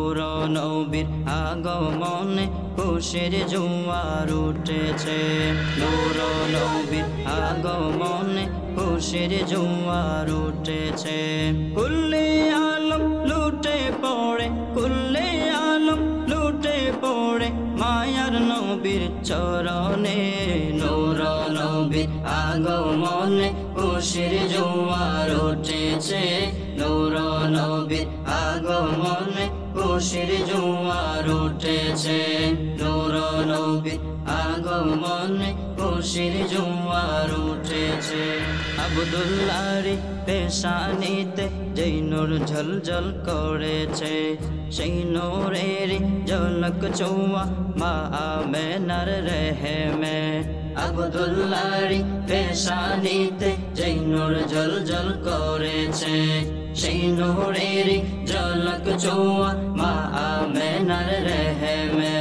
নূর নবীর আগমনে খুশির জোয়ার উঠেছে নূর নবীর আগমনে খুশির জোয়ার উঠেছে কুল্লে আলম লুটে পড়ে কুল্লে আলম লুটে পড়ে মায়ার নবীর চরণে নূর নবীর আগমনে খুশির জোয়ার উঠেছে নূর নবীর আগমনে খুশির জোয়ার উঠেছে নূর নবীর আগমনে খুশির জোয়ার উঠেছে আব্দুল্লাহর পেশানিতে যেই নূর ঝলঝল করেছে সেই নূরের ঝলক ছোঁয়া মা আমেনার রেহেমে আব্দুল্লাহর পেশানিতে যেই নূর ঝলঝল করেছে সেই নূরের ঝলক ছোঁয়া মা আমেনার রেহেমে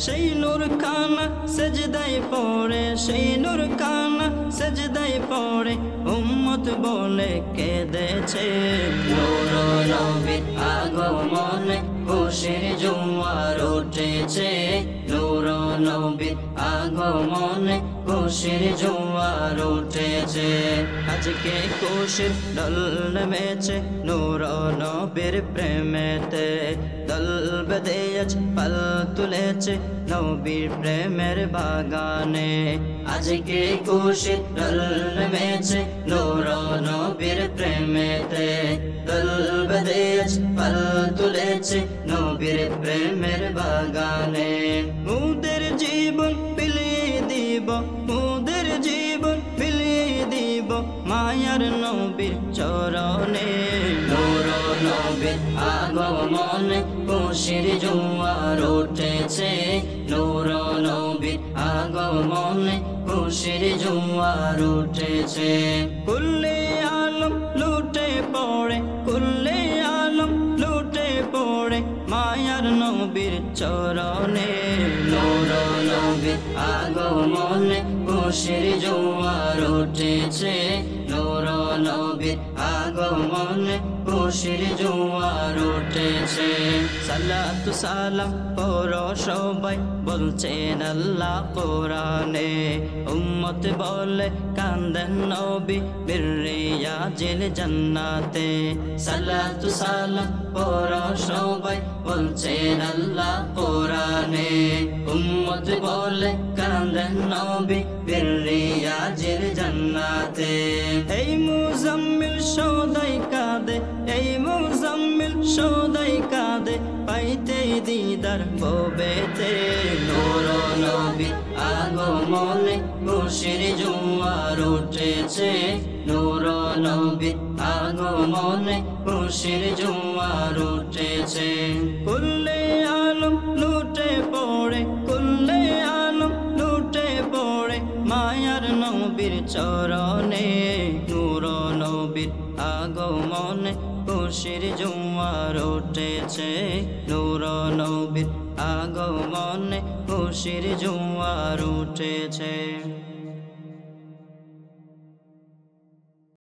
সেই নূর খানা সেজদায় পড়ে সেই নূর খানা সেজদায় পড়ে উম্মত বলে কেঁদেছে নূর নবীর আগমনে খুশির জোয়ার উঠেছে নূর নবীর আগমনে খুশির জোয়ার উঠেছে আজকে খুশির দল নেমেছে নূর নবীর প্রেমেতে দল বেঁধে আজ পাল তুলেছে নবীর প্রেমের বাগানে আজকে খুশির দল নেমেছে নূর নবীর প্রেমেতে দল বেঁধে আজ পাল তুলেছে নবীর প্রেমের বাগানে মুদের জীবন বিলিয়ে দিব মুদের জীবন বিলিয়ে দিব মায়ার নবীর চরণে নূর নবীর আগমনে খুশির জোয়ার উঠেছে নূর নবীর আগমনে খুশির জোয়ার উঠেছে কুল্লে আলম লুটে পড়ে কুল্লে আলম লুটে পড়ে মায়ার নবীর চরণে নূর নবীর আগমনে খুশির জোয়ার উঠেছে নূর নবীর আগমনে খুশির জোয়ার উঠেছে সালাতু সালাম পড়ো সবাই বলছেন আল্লাহ কোরআনে উম্মত বলে কান্দেন নবী বিরিয়াজিল জান্নাতে সালাতু সালাম পড়ো সবাই বলছেন আল্লাহ কোরআনে উম্মত বলে কান্দেন নবী বিরিয়াজিল জান্নাতে এই মুজাম্মিল সদাই কাঁদে এই মুজাম্মিল সদাই কাঁদে পাইতে দিদার ববেতে নূর নবীর আগমনে খুশির জোয়ার উঠেছে নূর নবীর আগমনে খুশির জোয়ার উঠেছে কুল্লে আলম লুটে পড়ে কুল্লে আলম লুটে পড়ে মায়ার নবীর চরণে নূর নবীর আগমনে খুশির জোয়ার উঠেছে নূর নবীর আগমনে খুশির জোয়ার উঠেছে।